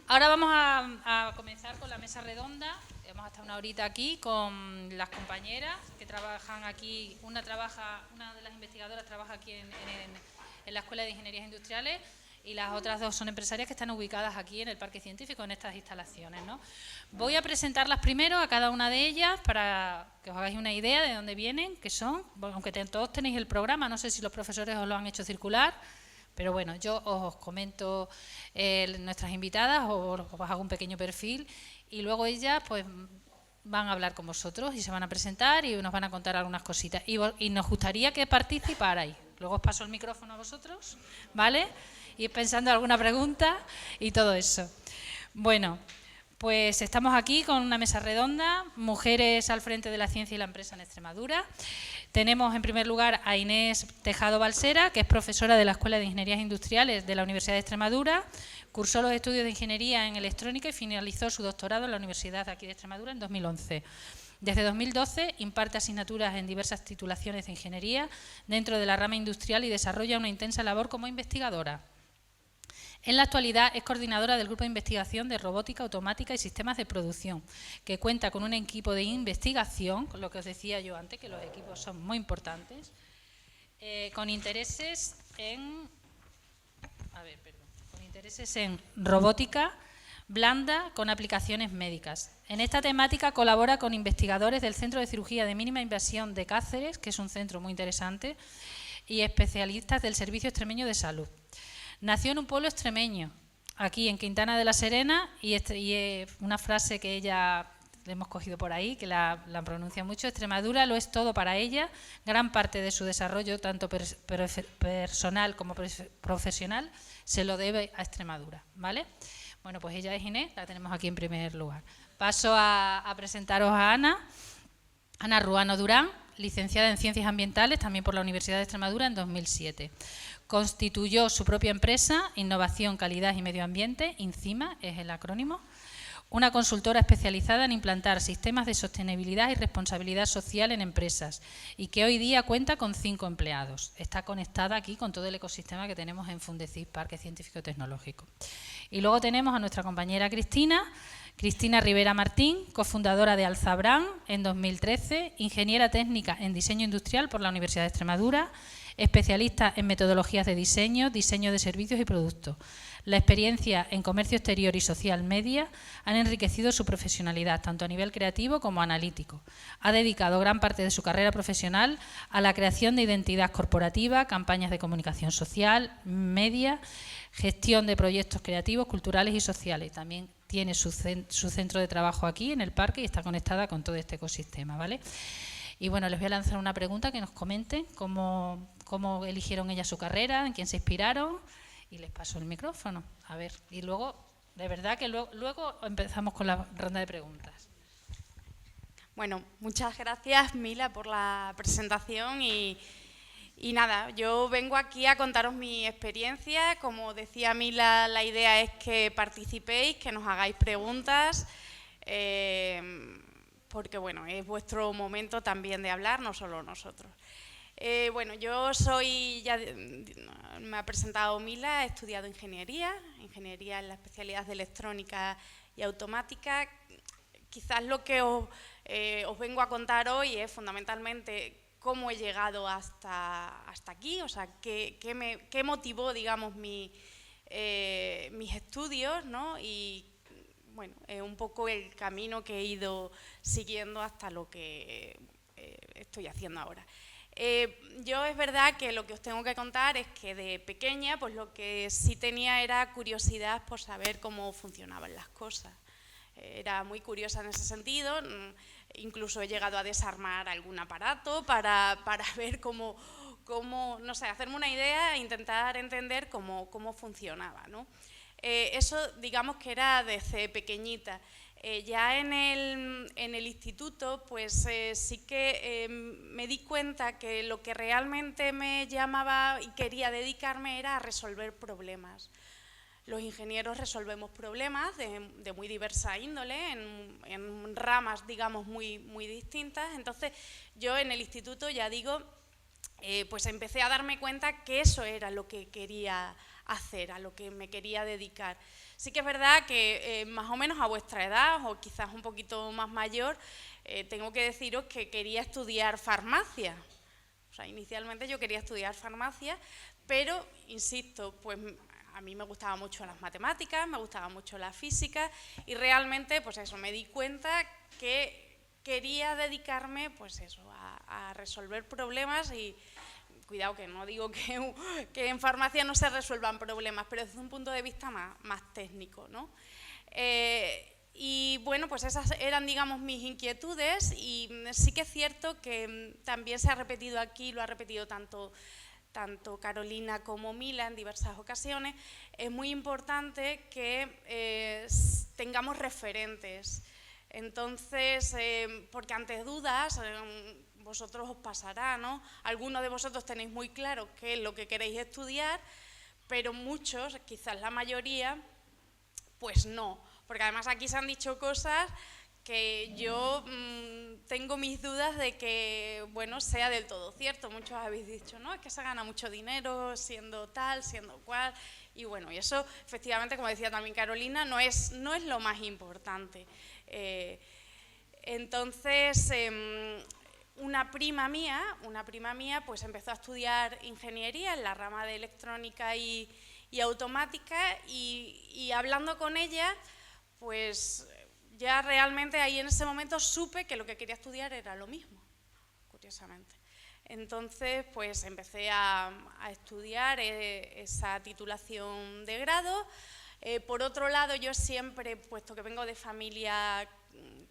Ahora vamos a comenzar con la mesa redonda. Vamos a estar una horita aquí con las compañeras que trabajan aquí. Una de las investigadoras trabaja aquí en la Escuela de Ingenierías Industriales y las otras dos son empresarias que están ubicadas aquí en el Parque Científico, en estas instalaciones, ¿no? Voy a presentarlas primero a cada una de ellas para que os hagáis una idea de dónde vienen, qué son. Bueno, aunque todos tenéis el programa, no sé si los profesores os lo han hecho circular. Pero bueno, yo os comento nuestras invitadas, os hago un pequeño perfil y luego ellas pues van a hablar con vosotros y se van a presentar y nos van a contar algunas cositas. Y nos gustaría que participarais. Luego os paso el micrófono a vosotros, ¿vale? Y pensando en alguna pregunta y todo eso. Bueno, pues estamos aquí con una mesa redonda, mujeres al frente de la ciencia y la empresa en Extremadura. Tenemos en primer lugar a Inés Tejado Balsera, que es profesora de la Escuela de Ingenierías Industriales de la Universidad de Extremadura, cursó los estudios de Ingeniería en Electrónica y finalizó su doctorado en la Universidad de aquí de Extremadura en 2011. Desde 2012 imparte asignaturas en diversas titulaciones de ingeniería dentro de la rama industrial y desarrolla una intensa labor como investigadora. En la actualidad es coordinadora del Grupo de Investigación de Robótica Automática y Sistemas de Producción, que cuenta con un equipo de investigación, lo que os decía yo antes, que los equipos son muy importantes, con intereses en robótica blanda con aplicaciones médicas. En esta temática colabora con investigadores del Centro de Cirugía de Mínima Invasión de Cáceres, que es un centro muy interesante, y especialistas del Servicio Extremeño de Salud. Nació en un pueblo extremeño, aquí en Quintana de la Serena, y una frase que ella le hemos cogido por ahí, que la pronuncia mucho: Extremadura lo es todo para ella, gran parte de su desarrollo, tanto personal como profesional, se lo debe a Extremadura, ¿vale? Bueno, pues ella es Inés, la tenemos aquí en primer lugar. Paso a presentaros a Ana Ruano Durán, licenciada en Ciencias Ambientales, también por la Universidad de Extremadura en 2007. Constituyó su propia empresa, Innovación, Calidad y Medio Ambiente, INCIMA es el acrónimo, una consultora especializada en implantar sistemas de sostenibilidad y responsabilidad social en empresas y que hoy día cuenta con 5 empleados. Está conectada aquí con todo el ecosistema que tenemos en Fundecid, Parque Científico Tecnológico. Y luego tenemos a nuestra compañera Cristina Rivera Martín, cofundadora de Alzabrán en 2013, ingeniera técnica en diseño industrial por la Universidad de Extremadura, especialista en metodologías de diseño, diseño de servicios y productos. La experiencia en comercio exterior y social media han enriquecido su profesionalidad, tanto a nivel creativo como analítico. Ha dedicado gran parte de su carrera profesional a la creación de identidad corporativa, campañas de comunicación social, media, gestión de proyectos creativos, culturales y sociales. También tiene su centro de trabajo aquí en el parque y está conectada con todo este ecosistema, ¿vale? Y bueno, les voy a lanzar una pregunta, que nos comenten cómo eligieron ellas su carrera, en quién se inspiraron, y les paso el micrófono. A ver, y luego, de verdad que luego empezamos con la ronda de preguntas. Bueno, muchas gracias, Mila, por la presentación y nada, yo vengo aquí a contaros mi experiencia. Como decía Mila, la idea es que participéis, que nos hagáis preguntas, porque bueno, es vuestro momento también de hablar, no solo nosotros. Bueno, yo soy, ya me ha presentado Mila, he estudiado ingeniería en la especialidad de electrónica y automática. Quizás lo que os vengo a contar hoy es fundamentalmente cómo he llegado hasta aquí, o sea, qué motivó, digamos, mis estudios, ¿no? Y bueno, un poco el camino que he ido siguiendo hasta lo que estoy haciendo ahora. Yo es verdad que lo que os tengo que contar es que de pequeña, pues lo que sí tenía era curiosidad por saber cómo funcionaban las cosas. Era muy curiosa en ese sentido, incluso he llegado a desarmar algún aparato para ver cómo, no sé, hacerme una idea e intentar entender cómo funcionaba, ¿no? Eso, digamos que era desde pequeñita. Ya en el instituto, pues sí que me di cuenta que lo que realmente me llamaba y quería dedicarme era a resolver problemas. Los ingenieros resolvemos problemas de muy diversa índole, en ramas, digamos, muy distintas. Entonces, yo en el instituto, ya digo, pues empecé a darme cuenta que eso era lo que quería hacer, a lo que me quería dedicar. Sí que es verdad que más o menos a vuestra edad, o quizás un poquito más mayor, tengo que deciros que quería estudiar farmacia. O sea, inicialmente yo quería estudiar farmacia, pero, insisto, pues a mí me gustaban mucho las matemáticas, me gustaba mucho la física y realmente, pues eso, me di cuenta que quería dedicarme, pues eso, a resolver problemas y, cuidado que no digo que en farmacia no se resuelvan problemas, pero desde un punto de vista más técnico, ¿no? Y bueno, pues esas eran, digamos, mis inquietudes y sí que es cierto que también se ha repetido aquí, lo ha repetido tanto Carolina como Mila en diversas ocasiones, es muy importante que tengamos referentes. Entonces, porque ante dudas, vosotros os pasará, ¿no? Algunos de vosotros tenéis muy claro qué es lo que queréis estudiar, pero muchos, quizás la mayoría, pues no. Porque además aquí se han dicho cosas que yo tengo mis dudas de que, bueno, sea del todo cierto. Muchos habéis dicho, no, es que se gana mucho dinero siendo tal, siendo cual, y bueno, y eso efectivamente, como decía también Carolina, no es lo más importante. Entonces, una prima mía pues empezó a estudiar ingeniería en la rama de electrónica y automática y hablando con ella, pues ya realmente ahí en ese momento supe que lo que quería estudiar era lo mismo, curiosamente. Entonces, pues empecé a estudiar esa titulación de grado. Por otro lado, yo siempre, puesto que vengo de familia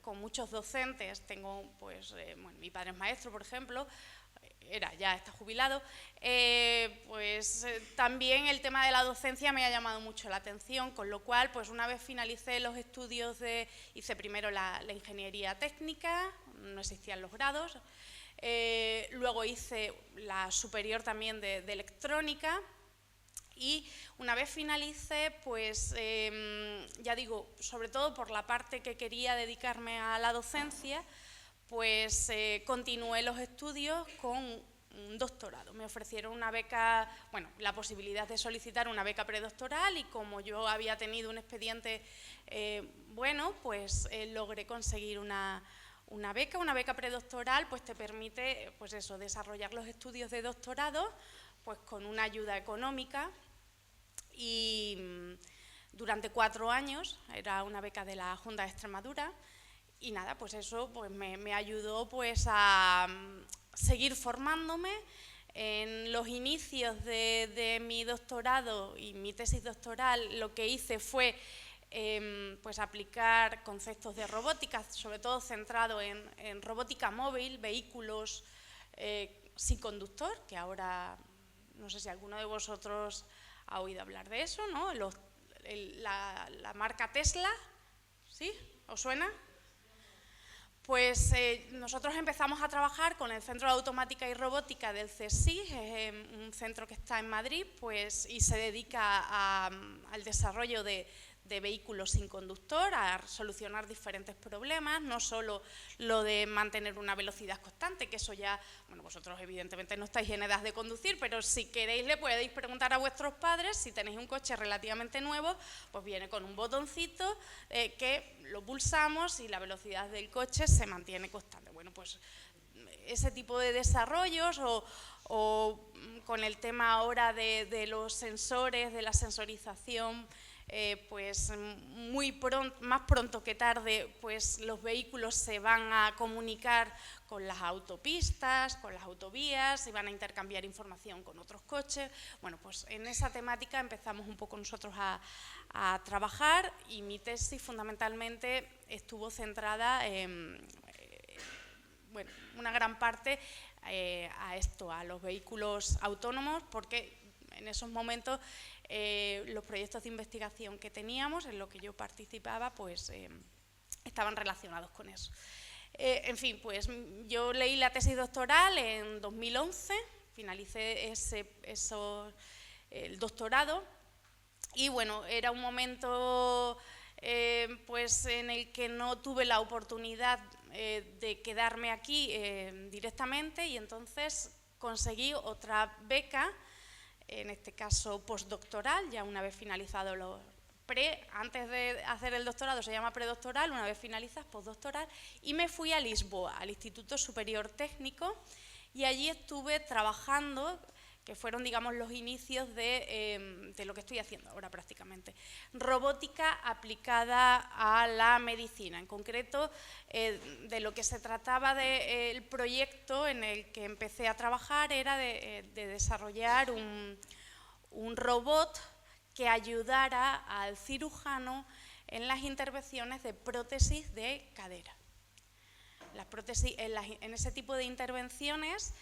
con muchos docentes, tengo, pues, bueno, mi padre es maestro, por ejemplo, está jubilado, también el tema de la docencia me ha llamado mucho la atención, con lo cual, pues una vez finalicé los estudios, hice primero la ingeniería técnica, no existían los grados, luego hice la superior también de electrónica y una vez finalicé, pues ya digo, sobre todo por la parte que quería dedicarme a la docencia, pues continué los estudios con un doctorado. Me ofrecieron una beca, bueno, la posibilidad de solicitar una beca predoctoral y como yo había tenido un expediente bueno, pues logré conseguir una beca predoctoral, pues te permite, pues eso, desarrollar los estudios de doctorado, pues con una ayuda económica y durante 4 años, era una beca de la Junta de Extremadura. Y nada, pues eso pues me ayudó pues a seguir formándome. En los inicios de mi doctorado y mi tesis doctoral lo que hice fue pues aplicar conceptos de robótica, sobre todo centrado en robótica móvil, vehículos sin conductor, que ahora no sé si alguno de vosotros ha oído hablar de eso, ¿no? La marca Tesla, ¿sí? ¿Os suena? Pues nosotros empezamos a trabajar con el Centro de Automática y Robótica del CSIC, un centro que está en Madrid, pues, y se dedica al desarrollo de vehículos sin conductor, a solucionar diferentes problemas, no solo lo de mantener una velocidad constante, que eso ya, bueno, vosotros evidentemente no estáis en edad de conducir, pero si queréis le podéis preguntar a vuestros padres, si tenéis un coche relativamente nuevo, pues viene con un botoncito que lo pulsamos y la velocidad del coche se mantiene constante. Bueno, pues ese tipo de desarrollos o con el tema ahora de los sensores, de la sensorización, pues más pronto que tarde, pues los vehículos se van a comunicar con las autopistas, con las autovías y van a intercambiar información con otros coches. Bueno, pues en esa temática empezamos un poco nosotros a trabajar y mi tesis fundamentalmente estuvo centrada bueno, una gran parte a los vehículos autónomos, porque en esos momentos los proyectos de investigación que teníamos, en los que yo participaba, pues estaban relacionados con eso. En fin, pues yo leí la tesis doctoral en 2011, finalicé el doctorado y bueno, era un momento pues en el que no tuve la oportunidad de quedarme aquí directamente y entonces conseguí otra beca en este caso postdoctoral, ya una vez finalizado los antes de hacer el doctorado se llama predoctoral, una vez finalizas postdoctoral, y me fui a Lisboa, al Instituto Superior Técnico, y allí estuve trabajando, que fueron, digamos, los inicios de lo que estoy haciendo ahora prácticamente. Robótica aplicada a la medicina. En concreto, de lo que se trataba del proyecto en el que empecé a trabajar era de desarrollar un robot que ayudara al cirujano en las intervenciones de prótesis de cadera. Las prótesis, en ese tipo de intervenciones,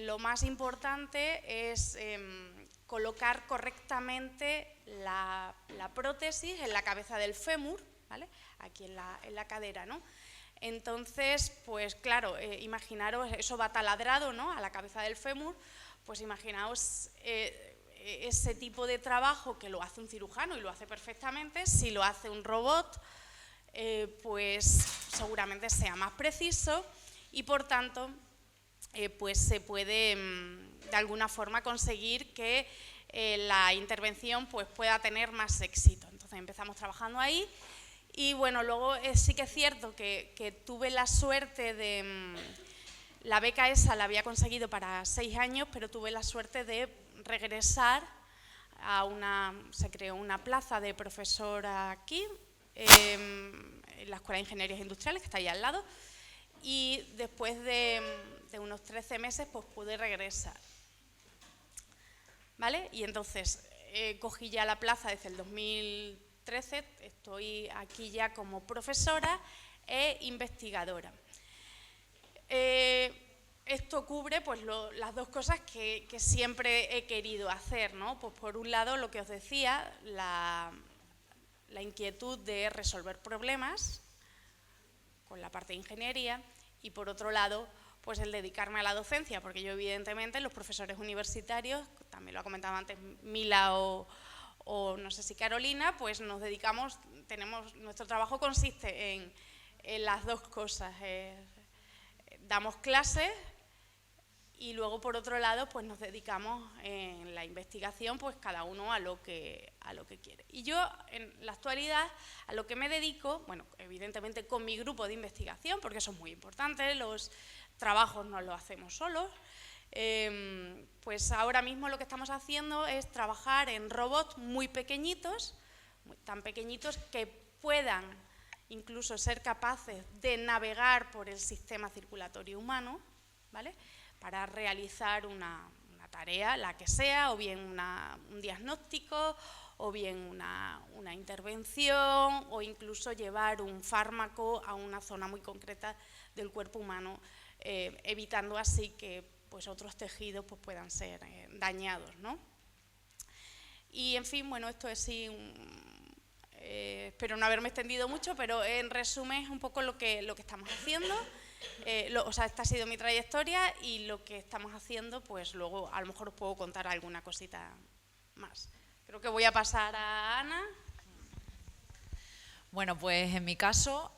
lo más importante es colocar correctamente la prótesis en la cabeza del fémur, ¿vale? Aquí en la cadera, ¿no? Entonces, pues claro, imaginaros, eso va taladrado, ¿no?, a la cabeza del fémur, pues imaginaos ese tipo de trabajo que lo hace un cirujano y lo hace perfectamente. Si lo hace un robot, pues seguramente sea más preciso y por tanto pues se puede de alguna forma conseguir que la intervención pues pueda tener más éxito. Entonces empezamos trabajando ahí y bueno, luego sí que es cierto que tuve la suerte de… La beca esa la había conseguido para 6 años, pero tuve la suerte de regresar se creó una plaza de profesora aquí, en la Escuela de Ingenierías Industriales, que está ahí al lado, y después de unos 13 meses pues pude regresar, ¿vale? Y entonces cogí ya la plaza desde el 2013, estoy aquí ya como profesora e investigadora. Esto cubre pues las dos cosas que siempre he querido hacer, ¿no? Pues por un lado, lo que os decía, la inquietud de resolver problemas con la parte de ingeniería, y por otro lado, pues el dedicarme a la docencia, porque yo evidentemente los profesores universitarios, también lo ha comentado antes Mila o no sé si Carolina, pues nos dedicamos, nuestro trabajo consiste en las dos cosas, damos clases y luego por otro lado pues nos dedicamos en la investigación pues cada uno a lo que quiere. Y yo en la actualidad a lo que me dedico, bueno, evidentemente con mi grupo de investigación, porque eso es muy importante, los trabajos no los hacemos solos, pues ahora mismo lo que estamos haciendo es trabajar en robots muy pequeñitos, tan pequeñitos que puedan incluso ser capaces de navegar por el sistema circulatorio humano, ¿vale?, para realizar una tarea, la que sea, o bien un diagnóstico, o bien una intervención, o incluso llevar un fármaco a una zona muy concreta del cuerpo humano, evitando así que pues, otros tejidos pues, puedan ser dañados, ¿no? Y en fin, bueno, esto es sí, espero no haberme extendido mucho, pero en resumen es un poco lo que estamos haciendo. O sea, esta ha sido mi trayectoria y lo que estamos haciendo, pues luego a lo mejor os puedo contar alguna cosita más. Creo que voy a pasar a Ana. Bueno, pues en mi caso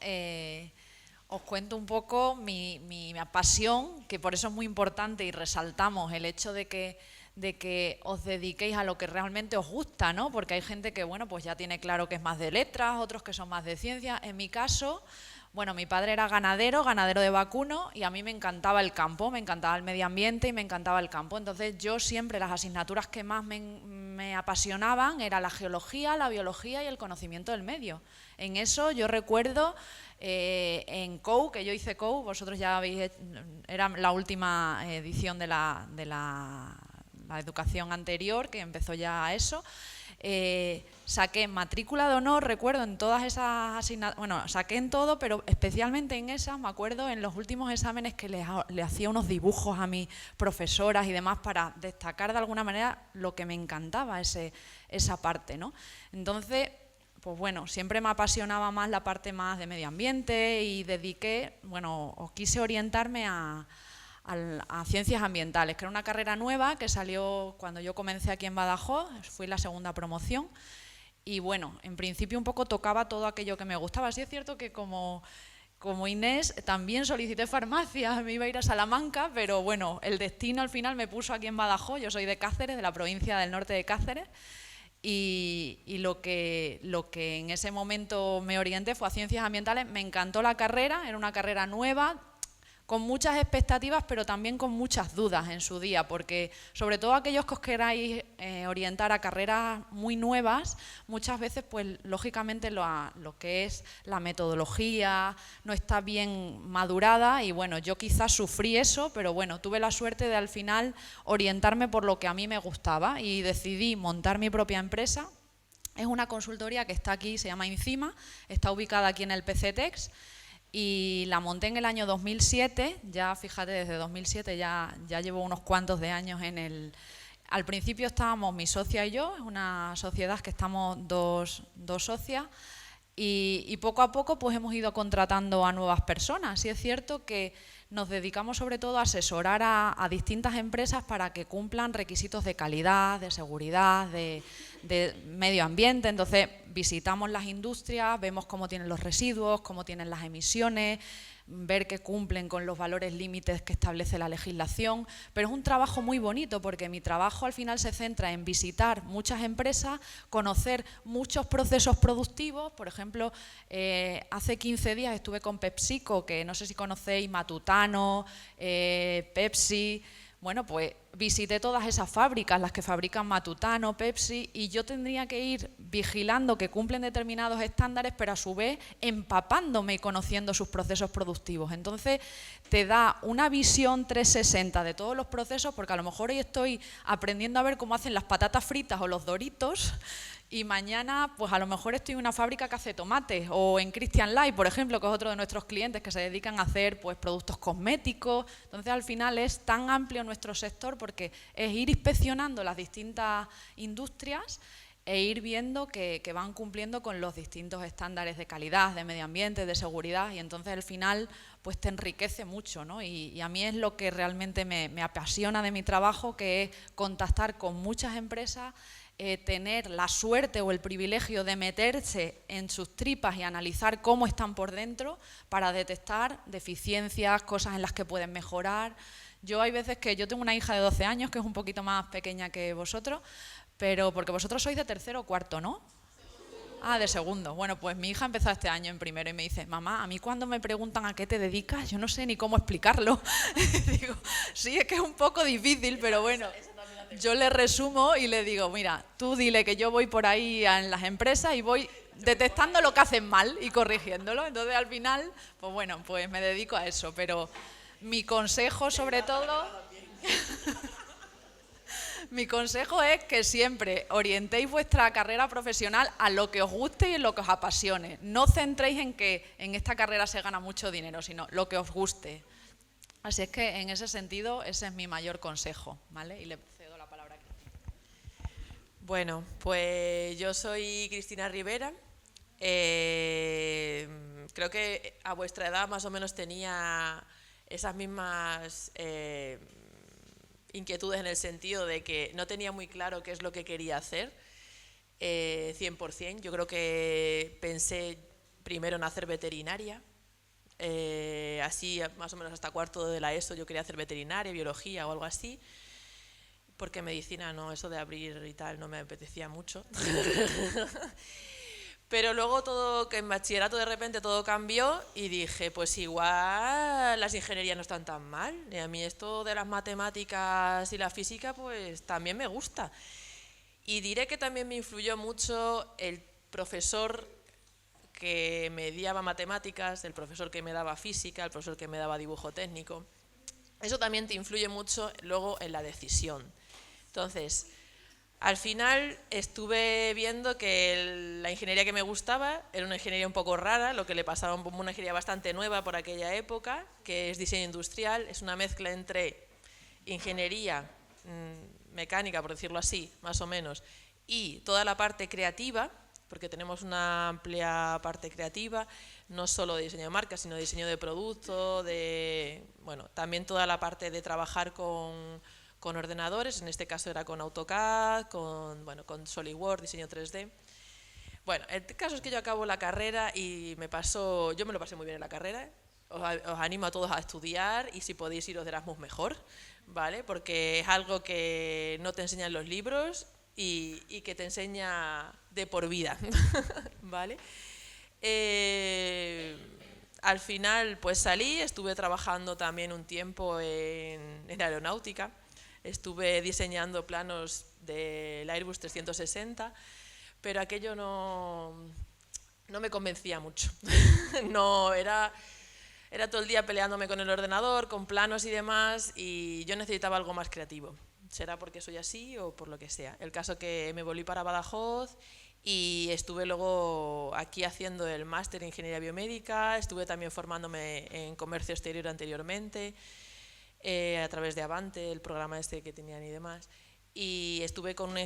os cuento un poco mi pasión, que por eso es muy importante y resaltamos el hecho de que os dediquéis a lo que realmente os gusta, ¿no? Porque hay gente que, bueno, pues ya tiene claro que es más de letras, otros que son más de ciencia. En mi caso… Bueno, mi padre era ganadero de vacuno, y a mí me encantaba el campo, me encantaba el medio ambiente y me encantaba el campo. Entonces yo siempre las asignaturas que más me apasionaban era la geología, la biología y el conocimiento del medio. En eso yo recuerdo en COU, que yo hice COU, vosotros ya habéis, era la última edición de la educación anterior, que empezó ya eso. Saqué matrícula de honor, recuerdo, en todas esas asignaturas, bueno, saqué en todo, pero especialmente en esas, me acuerdo en los últimos exámenes que le hacía unos dibujos a mis profesoras y demás para destacar de alguna manera lo que me encantaba, esa parte, ¿no? Entonces, pues bueno, siempre me apasionaba más la parte más de medio ambiente y quise orientarme a ciencias ambientales, que era una carrera nueva que salió cuando yo comencé aquí en Badajoz, fui la segunda promoción, y bueno, en principio un poco tocaba todo aquello que me gustaba. Sí es cierto que como como Inés, también solicité farmacia, me iba a ir a Salamanca, pero bueno, el destino al final me puso aquí en Badajoz. Yo soy de Cáceres, de la provincia del norte de Cáceres, y lo que en ese momento me orienté fue a Ciencias Ambientales. Me encantó la carrera, era una carrera nueva, con muchas expectativas, pero también con muchas dudas en su día, porque sobre todo aquellos que os queráis orientar a carreras muy nuevas, muchas veces, pues lógicamente lo que es la metodología no está bien madurada, y bueno, yo quizás sufrí eso, pero bueno, tuve la suerte de al final orientarme por lo que a mí me gustaba y decidí montar mi propia empresa. Es una consultoría que está aquí, se llama Incima, está ubicada aquí en el PCTEX, y la monté en el año 2007, ya fíjate, desde 2007 ya llevo unos cuantos de años en el... Al principio estábamos mi socia y yo, es una sociedad que estamos dos socias, y poco a poco pues hemos ido contratando a nuevas personas. Sí es cierto que nos dedicamos sobre todo a asesorar a distintas empresas para que cumplan requisitos de calidad, de seguridad, de medio ambiente. Entonces visitamos las industrias, vemos cómo tienen los residuos, cómo tienen las emisiones, ver que cumplen con los valores límites que establece la legislación, pero es un trabajo muy bonito porque mi trabajo al final se centra en visitar muchas empresas, conocer muchos procesos productivos. Por ejemplo, hace 15 días estuve con PepsiCo, que no sé si conocéis, Matutano, Pepsi. Bueno, pues visité todas esas fábricas, las que fabrican Matutano, Pepsi, y yo tendría que ir vigilando que cumplen determinados estándares, pero a su vez empapándome y conociendo sus procesos productivos. Entonces te da una visión 360 de todos los procesos, porque a lo mejor hoy estoy aprendiendo a ver cómo hacen las patatas fritas o los Doritos, y mañana pues a lo mejor estoy en una fábrica que hace tomates, o en Christian Light, por ejemplo, que es otro de nuestros clientes que se dedican a hacer pues productos cosméticos. Entonces al final es tan amplio nuestro sector porque es ir inspeccionando las distintas industrias e ir viendo que van cumpliendo con los distintos estándares de calidad, de medio ambiente, de seguridad, y entonces al final pues te enriquece mucho, ¿no? Y a mí es lo que realmente me apasiona de mi trabajo, que es contactar con muchas empresas, tener la suerte o el privilegio de meterse en sus tripas y analizar cómo están por dentro para detectar deficiencias, cosas en las que pueden mejorar. Yo hay veces que yo tengo una hija de 12 años que es un poquito más pequeña que vosotros, pero porque vosotros sois de tercero o cuarto, ¿no? Ah, de segundo. Bueno, pues mi hija empezó este año en primero y me dice: mamá, a mí cuando me preguntan a qué te dedicas, yo no sé ni cómo explicarlo. Digo, sí, es que es un poco difícil, pero bueno, yo le resumo y le digo: mira, tú dile que yo voy por ahí en las empresas y voy detectando lo que hacen mal y corrigiéndolo. Entonces al final, pues bueno, pues me dedico a eso, pero mi consejo sobre todo... Mi consejo es que siempre orientéis vuestra carrera profesional a lo que os guste y en lo que os apasione. No centréis en que en esta carrera se gana mucho dinero, sino lo que os guste. Así es que en ese sentido ese es mi mayor consejo, ¿vale? Y le cedo la palabra aquí. Bueno, pues yo soy Cristina Rivera. Creo que a vuestra edad más o menos tenía esas mismas... inquietudes en el sentido de que no tenía muy claro qué es lo que quería hacer, 100%. Yo creo que pensé primero en hacer veterinaria, así más o menos hasta cuarto de la ESO yo quería hacer veterinaria, biología o algo así, porque medicina no, eso de abrir y tal no me apetecía mucho. Pero luego todo, que en bachillerato de repente todo cambió y dije, pues igual las ingenierías no están tan mal. Y a mí esto de las matemáticas y la física pues también me gusta. Y diré que también me influyó mucho el profesor que me daba matemáticas, el profesor que me daba física, el profesor que me daba dibujo técnico. Eso también te influye mucho luego en la decisión. Entonces... al final estuve viendo que la ingeniería que me gustaba era una ingeniería un poco rara, lo que le pasaba a una ingeniería bastante nueva por aquella época, que es diseño industrial. Es una mezcla entre ingeniería mecánica, por decirlo así, más o menos, y toda la parte creativa, porque tenemos una amplia parte creativa, no solo de diseño de marca, sino de diseño de producto, bueno, también toda la parte de trabajar con ordenadores, en este caso era con AutoCAD, con SolidWorks, diseño 3D. Bueno, el caso es que yo acabo la carrera y yo me lo pasé muy bien en la carrera. Os animo a todos a estudiar y si podéis iros de Erasmus mejor, ¿vale? Porque es algo que no te enseñan los libros y que te enseña de por vida, ¿vale? Al final pues salí, estuve trabajando también un tiempo en aeronáutica, estuve diseñando planos del Airbus 360, pero aquello no me convencía mucho. No, era todo el día peleándome con el ordenador, con planos y demás, y yo necesitaba algo más creativo. Será porque soy así o por lo que sea. El caso que me volví para Badajoz y estuve luego aquí haciendo el máster en Ingeniería Biomédica, estuve también formándome en Comercio Exterior anteriormente, a través de Avante, el programa este que tenían y demás, y estuve con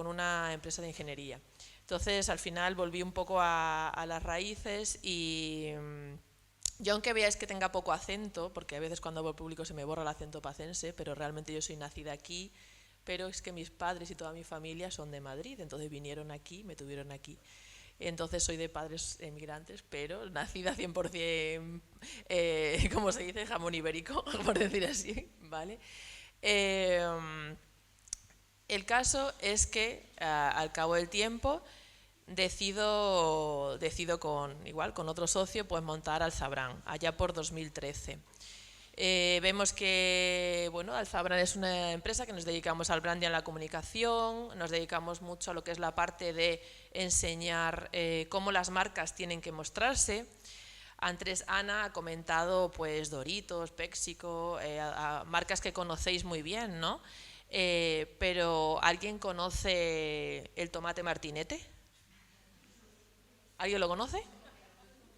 una empresa de ingeniería. Entonces, al final volví un poco a las raíces y yo, aunque veáis que tenga poco acento, porque a veces cuando hablo público se me borra el acento pacense, pero realmente yo soy nacida aquí, pero es que mis padres y toda mi familia son de Madrid, entonces vinieron aquí, me tuvieron aquí. Entonces soy de padres emigrantes, pero nacida 100%, como se dice, jamón ibérico, por decir así, ¿vale? El caso es que al cabo del tiempo decido con otro socio pues montar Alzabran, allá por 2013. Vemos que bueno, Alzabran es una empresa que nos dedicamos al branding y a la comunicación, nos dedicamos mucho a lo que es la parte de enseñar cómo las marcas tienen que mostrarse. Antes Ana ha comentado pues Doritos, PepsiCo, a marcas que conocéis muy bien, ¿no? Pero ¿alguien conoce el tomate martinete? ¿Alguien lo conoce?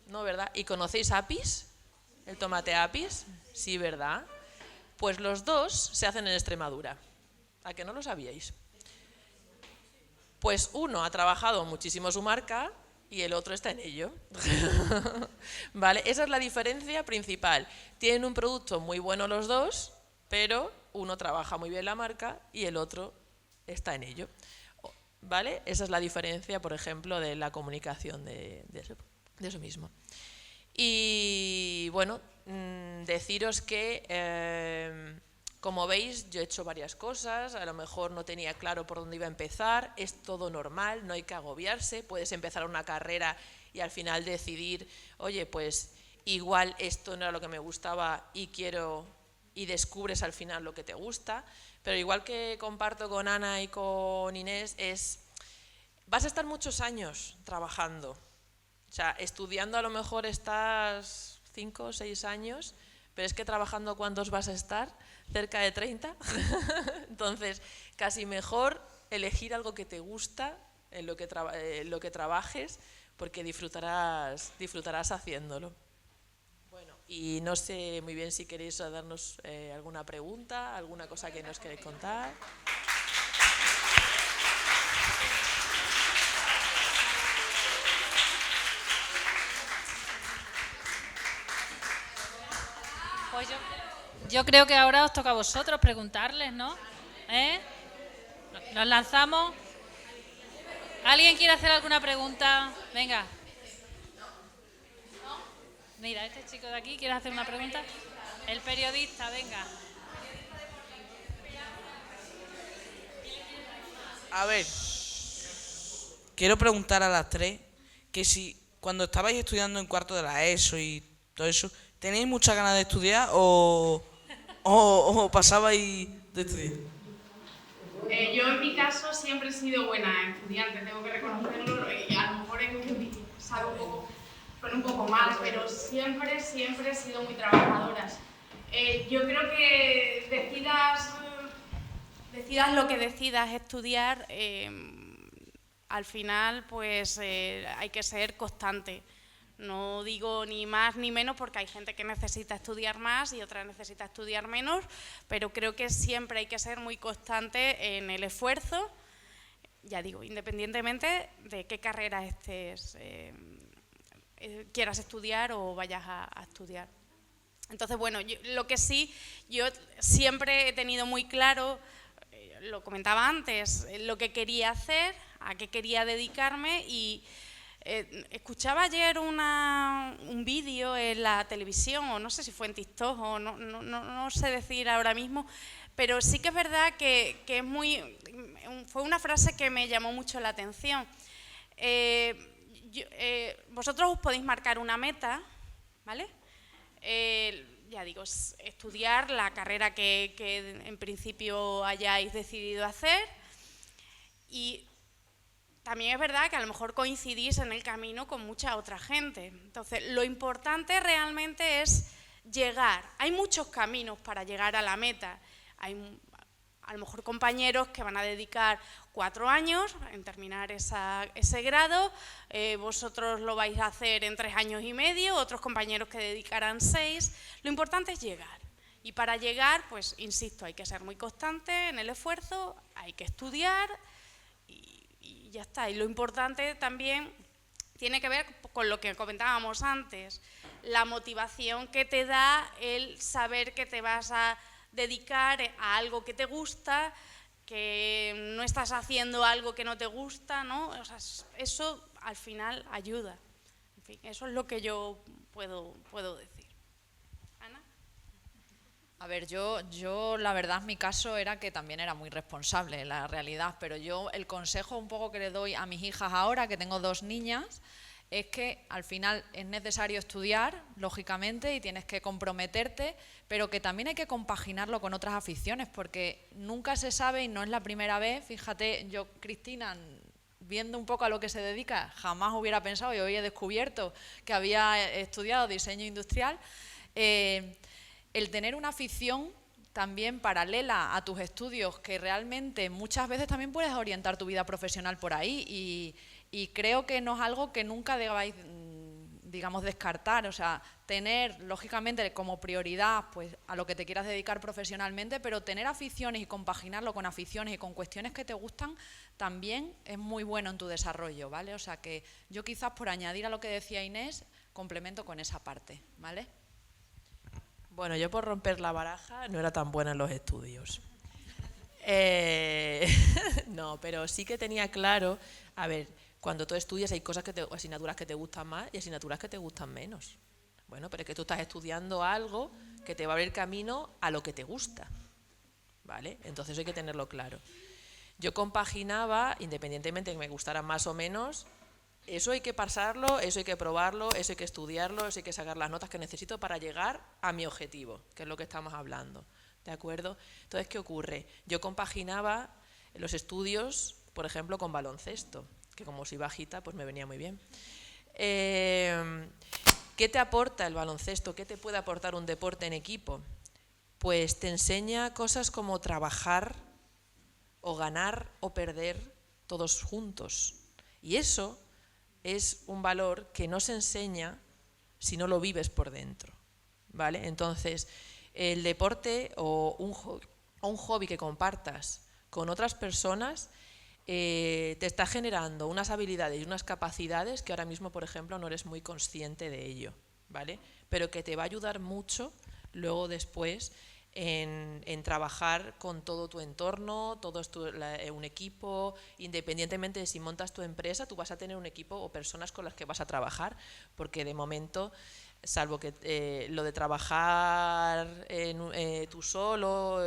No, ¿verdad? ¿Y conocéis Apis? ¿El tomate Apis? Sí, ¿verdad? Pues los dos se hacen en Extremadura. ¿A que no lo sabíais? Pues uno ha trabajado muchísimo su marca y el otro está en ello. ¿Vale? Esa es la diferencia principal. Tienen un producto muy bueno los dos, pero uno trabaja muy bien la marca y el otro está en ello. ¿Vale? Esa es la diferencia, por ejemplo, de la comunicación de eso mismo. Y bueno, deciros que, como veis, yo he hecho varias cosas, a lo mejor no tenía claro por dónde iba a empezar, es todo normal, no hay que agobiarse, puedes empezar una carrera y al final decidir, oye, pues igual esto no era lo que me gustaba y descubres al final lo que te gusta, pero igual que comparto con Ana y con Inés, vas a estar muchos años trabajando. O sea, estudiando a lo mejor estás 5 o 6 años, pero es que trabajando ¿cuántos vas a estar? ¿Cerca de 30? Entonces, casi mejor elegir algo que te gusta, en lo que trabajes, porque disfrutarás haciéndolo. Bueno, y no sé muy bien si queréis darnos alguna pregunta, alguna cosa que nos queréis contar. Pues yo creo que ahora os toca a vosotros preguntarles, ¿no? Nos lanzamos. ¿Alguien quiere hacer alguna pregunta? Venga. Mira, este chico de aquí quiere hacer una pregunta. El periodista, venga. A ver, quiero preguntar a las tres que si cuando estabais estudiando en cuarto de la ESO y todo eso, ¿tenéis muchas ganas de estudiar o pasabais de estudiar? Yo en mi caso siempre he sido buena estudiante, tengo que reconocerlo, y a lo mejor suena un poco mal, pero siempre he sido muy trabajadora. Yo creo que decidas lo que decidas estudiar, al final pues hay que ser constante. No digo ni más ni menos porque hay gente que necesita estudiar más y otra necesita estudiar menos, pero creo que siempre hay que ser muy constante en el esfuerzo, ya digo, independientemente de qué carrera quieras estudiar o vayas a estudiar. Entonces, bueno, yo siempre he tenido muy claro, lo comentaba antes, lo que quería hacer, a qué quería dedicarme y Escuchaba ayer un vídeo en la televisión, o no sé si fue en TikTok, o no sé decir ahora mismo, pero sí que es verdad que fue una frase que me llamó mucho la atención. Vosotros os podéis marcar una meta, ¿vale? Ya digo, estudiar la carrera que en principio hayáis decidido hacer, y también es verdad que a lo mejor coincidís en el camino con mucha otra gente. Entonces, lo importante realmente es llegar. Hay muchos caminos para llegar a la meta. Hay a lo mejor compañeros que van a dedicar 4 años en terminar ese grado, vosotros lo vais a hacer en 3 años y medio, otros compañeros que dedicarán 6. Lo importante es llegar. Y para llegar, pues insisto, hay que ser muy constante en el esfuerzo, hay que estudiar y ya está. Y lo importante también tiene que ver con lo que comentábamos antes, la motivación que te da el saber que te vas a dedicar a algo que te gusta, que no estás haciendo algo que no te gusta, ¿no? O sea, eso al final ayuda. En fin, eso es lo que yo puedo decir. ¿Ana? A ver, yo la verdad mi caso era que también era muy responsable, la realidad, pero yo el consejo un poco que le doy a mis hijas ahora, que tengo 2 niñas, es que al final es necesario estudiar, lógicamente, y tienes que comprometerte, pero que también hay que compaginarlo con otras aficiones, porque nunca se sabe y no es la primera vez. Fíjate, yo, Cristina, viendo un poco a lo que se dedica, jamás hubiera pensado, y hoy he descubierto que había estudiado diseño industrial. El tener una afición también paralela a tus estudios, que realmente muchas veces también puedes orientar tu vida profesional por ahí, y creo que no es algo que nunca debáis, digamos, descartar. O sea, tener, lógicamente, como prioridad pues a lo que te quieras dedicar profesionalmente, pero tener aficiones y compaginarlo con aficiones y con cuestiones que te gustan también es muy bueno en tu desarrollo, ¿vale? O sea que yo quizás por añadir a lo que decía Inés, complemento con esa parte, ¿vale? Bueno, yo por romper la baraja no era tan buena en los estudios. No, pero sí que tenía claro, a ver, cuando tú estudias hay cosas asignaturas que te gustan más y asignaturas que te gustan menos. Bueno, pero es que tú estás estudiando algo que te va a abrir camino a lo que te gusta, ¿vale? Entonces hay que tenerlo claro. Yo compaginaba, independientemente de que me gustara más o menos, eso hay que pasarlo, eso hay que probarlo, eso hay que estudiarlo, eso hay que sacar las notas que necesito para llegar a mi objetivo, que es lo que estamos hablando, ¿de acuerdo? Entonces, ¿qué ocurre? Yo compaginaba los estudios, por ejemplo, con baloncesto, que como soy bajita, pues me venía muy bien. ¿Qué te aporta el baloncesto? ¿Qué te puede aportar un deporte en equipo? Pues te enseña cosas como trabajar o ganar o perder todos juntos. Y eso es un valor que no se enseña si no lo vives por dentro, ¿vale? Entonces, el deporte o un hobby que compartas con otras personas te está generando unas habilidades y unas capacidades que ahora mismo, por ejemplo, no eres muy consciente de ello, ¿vale? Pero que te va a ayudar mucho luego después en trabajar con todo tu entorno, un equipo, independientemente de si montas tu empresa, tú vas a tener un equipo o personas con las que vas a trabajar, porque de momento, salvo que lo de trabajar tú solo,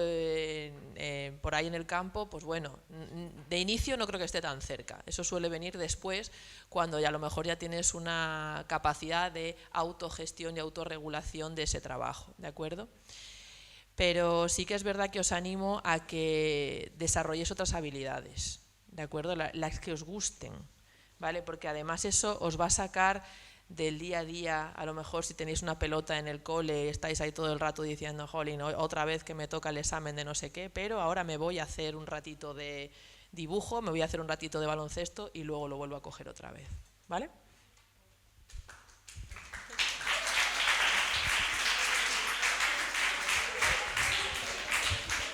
por ahí en el campo, pues bueno, de inicio no creo que esté tan cerca. Eso suele venir después, cuando ya a lo mejor ya tienes una capacidad de autogestión y autorregulación de ese trabajo, ¿de acuerdo? Pero sí que es verdad que os animo a que desarrolléis otras habilidades, ¿de acuerdo? Las que os gusten, ¿vale? Porque además eso os va a sacar del día a día. A lo mejor si tenéis una pelota en el cole, estáis ahí todo el rato diciendo, jolín, otra vez que me toca el examen de no sé qué, pero ahora me voy a hacer un ratito de dibujo, me voy a hacer un ratito de baloncesto y luego lo vuelvo a coger otra vez, ¿vale?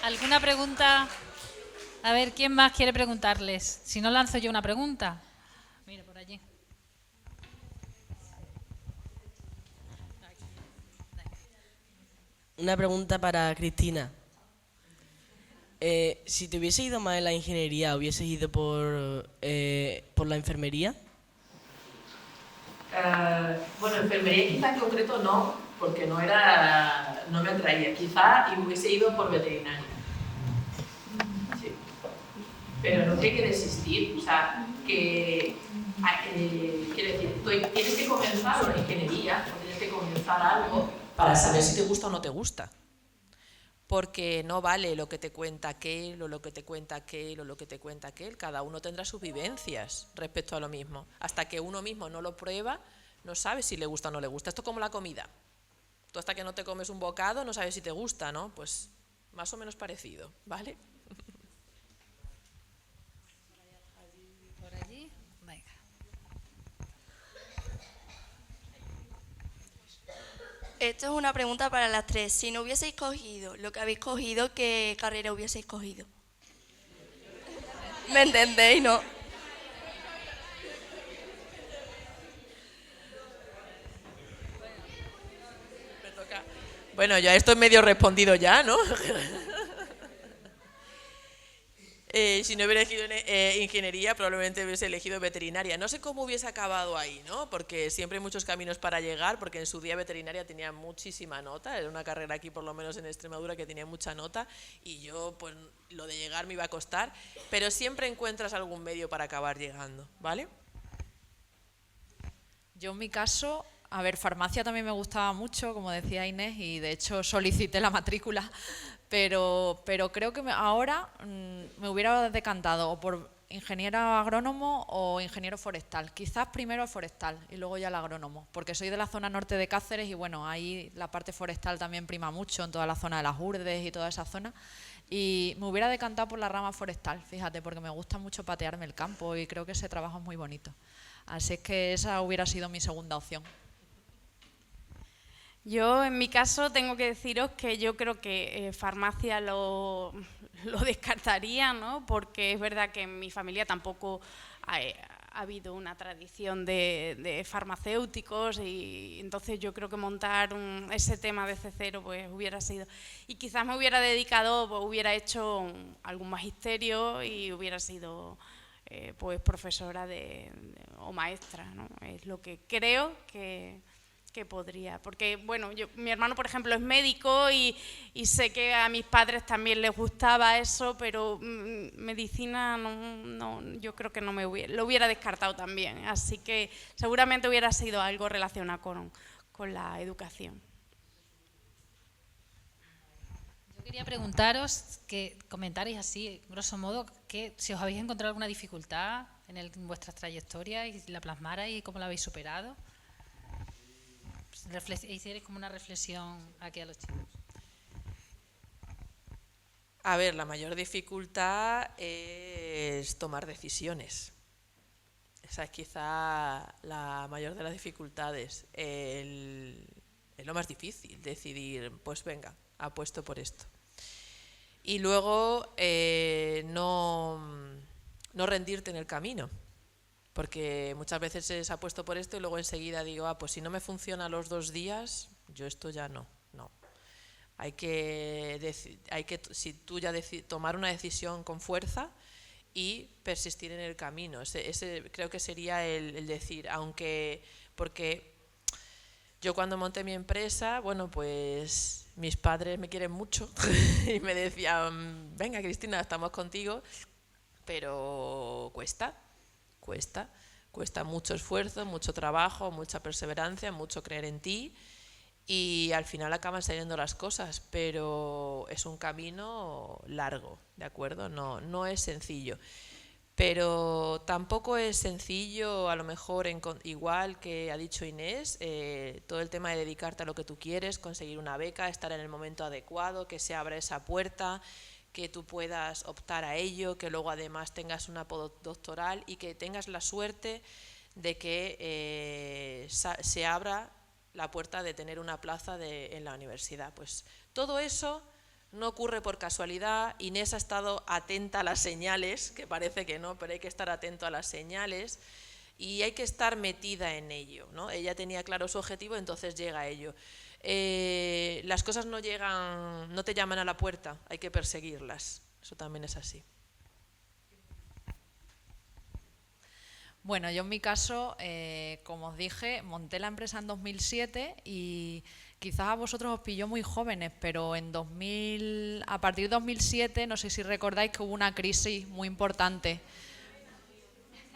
¿Alguna pregunta? A ver, ¿quién más quiere preguntarles? Si no, lanzo yo una pregunta. Mira, por allí. Una pregunta para Cristina. Si te hubiese ido más en la ingeniería, ¿hubieses ido por la enfermería? Bueno, enfermería quizá en concreto no, porque no me atraía. Quizá y hubiese ido por veterinaria. Sí. Pero no hay que desistir, o sea, que quiero decir, tienes que comenzar una ingeniería, o tienes que comenzar algo para saber si te gusta o no te gusta. Porque no vale lo que te cuenta aquel, o lo que te cuenta aquel, o lo que te cuenta aquel. Cada uno tendrá sus vivencias respecto a lo mismo. Hasta que uno mismo no lo prueba, no sabe si le gusta o no le gusta. Esto es como la comida. Tú hasta que no te comes un bocado no sabes si te gusta, ¿no? Pues más o menos parecido, ¿vale? Por allí, venga. Esto es una pregunta para las tres. Si no hubieseis cogido lo que habéis cogido, ¿qué carrera hubieseis cogido? ¿Me entendéis, no? Bueno, ya esto es medio respondido ya, ¿no? Si no hubiera elegido ingeniería, probablemente hubiese elegido veterinaria. No sé cómo hubiese acabado ahí, ¿no? Porque siempre hay muchos caminos para llegar, porque en su día veterinaria tenía muchísima nota, era una carrera aquí, por lo menos en Extremadura, que tenía mucha nota, y yo, pues, lo de llegar me iba a costar, pero siempre encuentras algún medio para acabar llegando, ¿vale? Yo en mi caso, a ver, farmacia también me gustaba mucho, como decía Inés, y de hecho solicité la matrícula, pero creo que ahora me hubiera decantado o por ingeniero agrónomo o ingeniero forestal. Quizás primero el forestal y luego ya el agrónomo, porque soy de la zona norte de Cáceres y bueno, ahí la parte forestal también prima mucho en toda la zona de las Urdes y toda esa zona. Y me hubiera decantado por la rama forestal, fíjate, porque me gusta mucho patearme el campo y creo que ese trabajo es muy bonito. Así es que esa hubiera sido mi segunda opción. Yo, en mi caso, tengo que deciros que yo creo que farmacia lo descartaría, ¿no? Porque es verdad que en mi familia tampoco ha habido una tradición de farmacéuticos y entonces yo creo que montar ese tema desde cero pues hubiera sido... Y quizás me hubiera dedicado, pues, hubiera hecho algún magisterio y hubiera sido pues profesora o maestra, ¿no? Es lo que creo que podría, porque bueno, mi hermano por ejemplo es médico y sé que a mis padres también les gustaba eso, pero medicina no, yo creo que lo hubiera descartado también, así que seguramente hubiera sido algo relacionado con la educación. Yo quería preguntaros, que comentarais así, grosso modo, que si os habéis encontrado alguna dificultad en vuestras trayectorias y la plasmarais y cómo la habéis superado. Hicierais como una reflexión aquí a los chicos. A ver, la mayor dificultad es tomar decisiones. Esa es quizá la mayor de las dificultades. Es lo más difícil, decidir, pues venga, apuesto por esto. Y luego no rendirte en el camino. Porque muchas veces se ha puesto por esto y luego enseguida digo, pues si no me funciona los 2 días, yo esto ya no. Hay que si tú ya tomar una decisión con fuerza y persistir en el camino. Ese creo que sería el decir, porque yo cuando monté mi empresa, bueno, pues mis padres me quieren mucho y me decían, venga Cristina, estamos contigo, pero cuesta mucho esfuerzo, mucho trabajo, mucha perseverancia, mucho creer en ti y al final acaban saliendo las cosas, pero es un camino largo, ¿de acuerdo? No es sencillo, pero tampoco es sencillo, a lo mejor igual que ha dicho Inés, todo el tema de dedicarte a lo que tú quieres, conseguir una beca, estar en el momento adecuado, que se abra esa puerta, que tú puedas optar a ello, que luego además tengas una postdoctoral y que tengas la suerte de que se abra la puerta de tener una plaza en la universidad. Pues todo eso no ocurre por casualidad. Inés ha estado atenta a las señales, que parece que no, pero hay que estar atento a las señales y hay que estar metida en ello, ¿no? Ella tenía claro su objetivo, entonces llega a ello. Las cosas no te llaman a la puerta, hay que perseguirlas. Eso también es así. Bueno, yo en mi caso, como os dije, monté la empresa en 2007 y quizás a vosotros os pilló muy jóvenes, pero a partir de 2007, no sé si recordáis que hubo una crisis muy importante.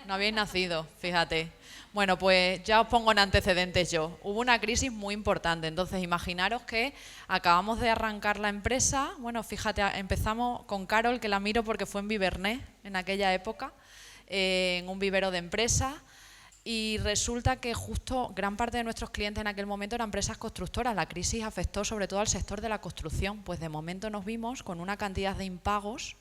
No habéis nacido, fíjate. Bueno, pues ya os pongo en antecedentes yo. Hubo una crisis muy importante, entonces imaginaros que acabamos de arrancar la empresa. Bueno, fíjate, empezamos con Carol, que la miro porque fue en Vivernés en aquella época, en un vivero de empresas. Y resulta que justo gran parte de nuestros clientes en aquel momento eran empresas constructoras. La crisis afectó sobre todo al sector de la construcción. Pues de momento nos vimos con una cantidad de impagos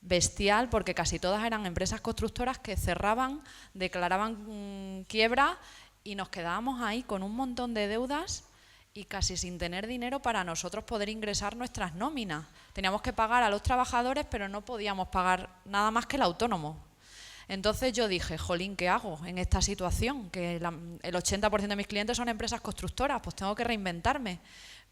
bestial, porque casi todas eran empresas constructoras que cerraban, declaraban quiebra y nos quedábamos ahí con un montón de deudas y casi sin tener dinero para nosotros poder ingresar nuestras nóminas. Teníamos que pagar a los trabajadores, pero no podíamos pagar nada más que el autónomo. Entonces yo dije, jolín, ¿qué hago en esta situación? Que el 80% de mis clientes son empresas constructoras, pues tengo que reinventarme.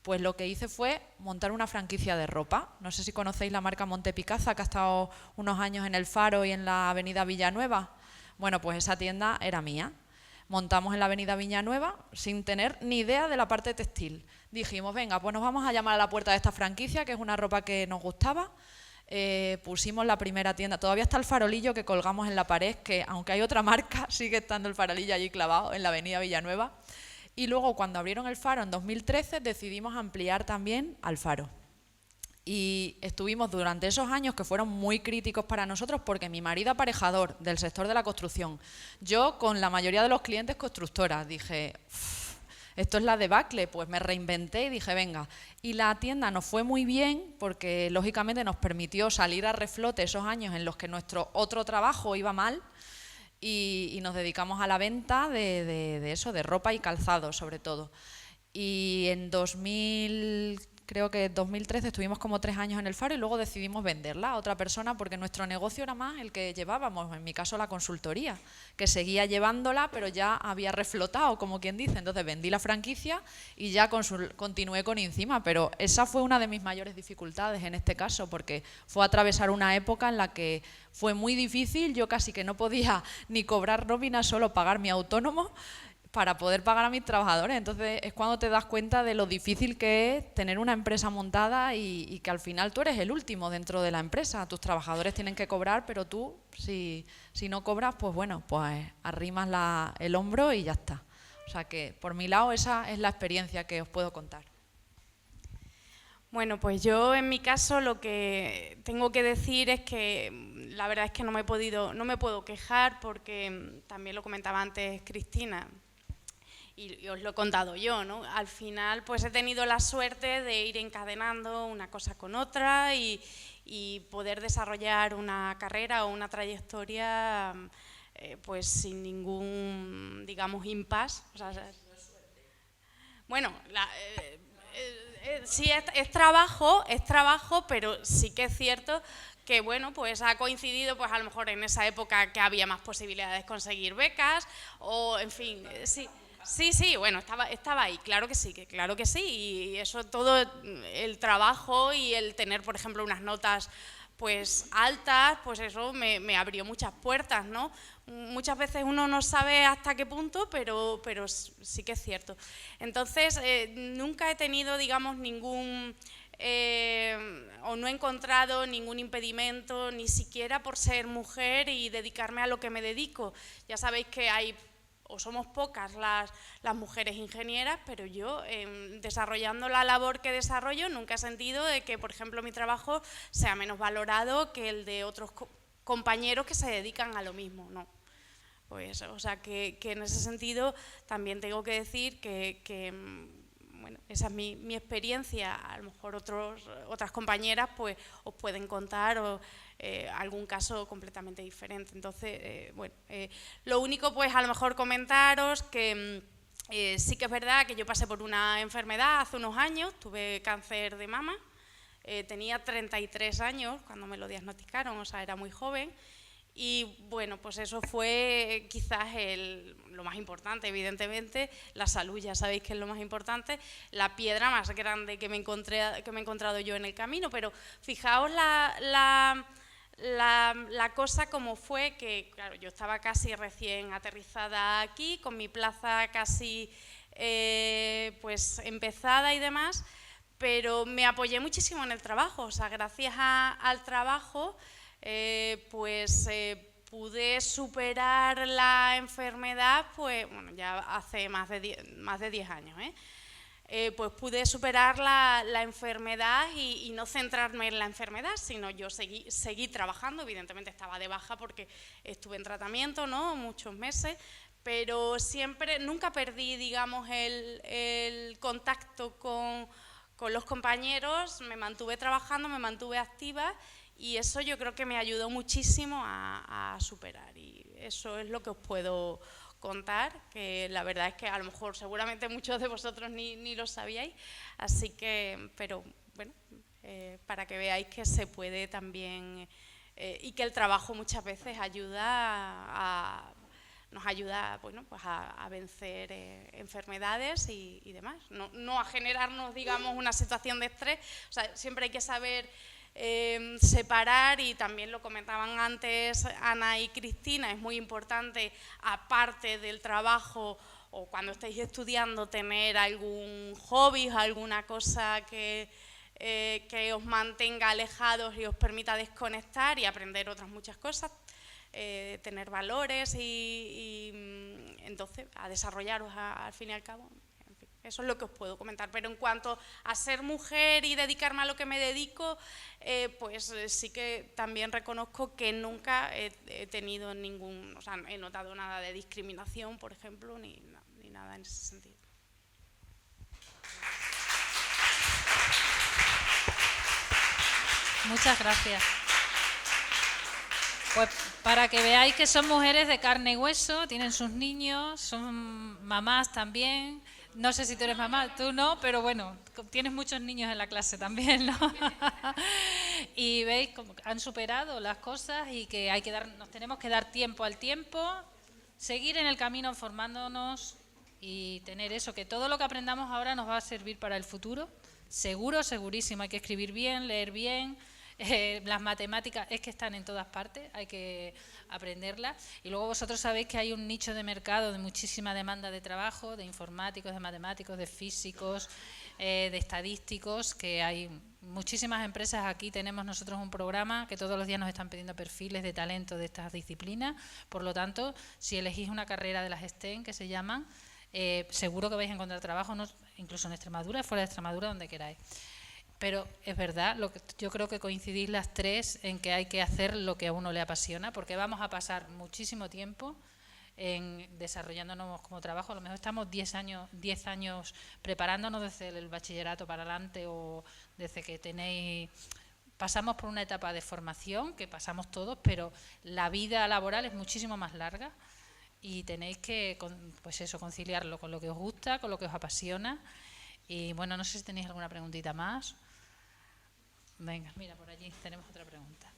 Pues lo que hice fue montar una franquicia de ropa. No sé si conocéis la marca Montepicasa, que ha estado unos años en El Faro y en la avenida Villanueva. Bueno, pues esa tienda era mía. Montamos en la avenida Villanueva sin tener ni idea de la parte textil. Dijimos, venga, pues nos vamos a llamar a la puerta de esta franquicia, que es una ropa que nos gustaba. Pusimos la primera tienda. Todavía está el farolillo que colgamos en la pared, que aunque hay otra marca, sigue estando el farolillo allí clavado en la avenida Villanueva. Y luego, cuando abrieron el Faro en 2013, decidimos ampliar también al Faro. Y estuvimos durante esos años que fueron muy críticos para nosotros, porque mi marido aparejador del sector de la construcción, yo con la mayoría de los clientes constructoras, dije, esto es la debacle, pues me reinventé y dije, venga. Y la tienda nos fue muy bien porque lógicamente nos permitió salir a reflote esos años en los que nuestro otro trabajo iba mal. Y nos dedicamos a la venta de eso, de ropa y calzado sobre todo. Y en creo que 2013 estuvimos como 3 años en el Faro y luego decidimos venderla a otra persona porque nuestro negocio era más el que llevábamos, en mi caso la consultoría, que seguía llevándola pero ya había reflotado, como quien dice. Entonces vendí la franquicia y ya continué con Incima, pero esa fue una de mis mayores dificultades en este caso, porque fue atravesar una época en la que fue muy difícil, yo casi que no podía ni cobrar nómina, solo pagar mi autónomo para poder pagar a mis trabajadores. Entonces es cuando te das cuenta de lo difícil que es tener una empresa montada y que al final tú eres el último dentro de la empresa. Tus trabajadores tienen que cobrar, pero tú, si no cobras, pues bueno, pues arrimas el hombro y ya está. O sea que por mi lado esa es la experiencia que os puedo contar. Bueno, pues yo en mi caso lo que tengo que decir es que la verdad es que no me puedo quejar, porque también lo comentaba antes Cristina y os lo he contado yo, ¿no? Al final pues he tenido la suerte de ir encadenando una cosa con otra y poder desarrollar una carrera o una trayectoria pues sin ningún, digamos, impasse. O sea, bueno, sí, es trabajo, pero sí que es cierto que, bueno, pues ha coincidido, pues a lo mejor en esa época que había más posibilidades de conseguir becas, o en fin, sí, bueno, estaba ahí, claro que sí, y eso todo el trabajo y el tener, por ejemplo, unas notas pues altas, pues eso me abrió muchas puertas, ¿no? Muchas veces uno no sabe hasta qué punto, pero sí que es cierto. Entonces, nunca he tenido, digamos, o no he encontrado ningún impedimento, ni siquiera por ser mujer y dedicarme a lo que me dedico. Ya sabéis que somos pocas las mujeres ingenieras, pero yo, desarrollando la labor que desarrollo, nunca he sentido de que, por ejemplo, mi trabajo sea menos valorado que el de otros compañeros que se dedican a lo mismo, ¿no? Pues, o sea, que en ese sentido también tengo que decir que bueno, esa es mi experiencia. A lo mejor otras compañeras pues os pueden contar algún caso completamente diferente. Entonces, bueno, lo único pues a lo mejor comentaros que sí que es verdad que yo pasé por una enfermedad hace unos años, tuve cáncer de mama, tenía 33 años cuando me lo diagnosticaron, o sea, era muy joven. Y bueno, pues eso fue quizás lo más importante, evidentemente, la salud, ya sabéis que es lo más importante, la piedra más grande que me he encontrado yo en el camino, pero fijaos la cosa como fue que, claro, yo estaba casi recién aterrizada aquí, con mi plaza casi pues empezada y demás, pero me apoyé muchísimo en el trabajo, o sea, gracias al trabajo pude superar la enfermedad, pues bueno, ya hace más de 10 años, pues pude superar la enfermedad y no centrarme en la enfermedad, sino yo seguí trabajando. Evidentemente estaba de baja porque estuve en tratamiento, ¿no?, muchos meses, pero nunca perdí, digamos, el contacto con los compañeros, me mantuve trabajando, me mantuve activa, y eso yo creo que me ayudó muchísimo a superar, y eso es lo que os puedo contar, que la verdad es que a lo mejor seguramente muchos de vosotros ni lo sabíais, así que, pero bueno, para que veáis que se puede también, y que el trabajo muchas veces nos ayuda, bueno, pues a vencer enfermedades y demás, no a generarnos, digamos, una situación de estrés. O sea, siempre hay que saber separar, y también lo comentaban antes Ana y Cristina, es muy importante, aparte del trabajo o cuando estéis estudiando, tener algún hobby, alguna cosa que os mantenga alejados y os permita desconectar y aprender otras muchas cosas, tener valores y entonces a desarrollaros al fin y al cabo. Eso es lo que os puedo comentar, pero en cuanto a ser mujer y dedicarme a lo que me dedico, pues sí que también reconozco que nunca he tenido o sea, he notado nada de discriminación, por ejemplo, ni nada en ese sentido. Muchas gracias. Pues para que veáis que son mujeres de carne y hueso, tienen sus niños, son mamás también. No sé si tú eres mamá, tú no, pero bueno, tienes muchos niños en la clase también, ¿no? Y veis cómo han superado las cosas y que nos tenemos que dar tiempo al tiempo, seguir en el camino formándonos y tener eso, que todo lo que aprendamos ahora nos va a servir para el futuro. Seguro, segurísimo, hay que escribir bien, leer bien. Las matemáticas es que están en todas partes, hay que aprenderlas. Y luego vosotros sabéis que hay un nicho de mercado de muchísima demanda de trabajo, de informáticos, de matemáticos, de físicos, de estadísticos, que hay muchísimas empresas. Aquí tenemos nosotros un programa que todos los días nos están pidiendo perfiles de talento de estas disciplinas. Por lo tanto, si elegís una carrera de las STEM, que se llaman, seguro que vais a encontrar trabajo, incluso en Extremadura, fuera de Extremadura, donde queráis. Pero es verdad, yo creo que coincidís las tres en que hay que hacer lo que a uno le apasiona, porque vamos a pasar muchísimo tiempo desarrollándonos como trabajo. A lo mejor estamos 10 años preparándonos desde el bachillerato para adelante, o desde que pasamos por una etapa de formación, que pasamos todos, pero la vida laboral es muchísimo más larga y tenéis que, pues eso, conciliarlo con lo que os gusta, con lo que os apasiona. Y bueno, no sé si tenéis alguna preguntita más. Venga, mira, por allí tenemos otra pregunta.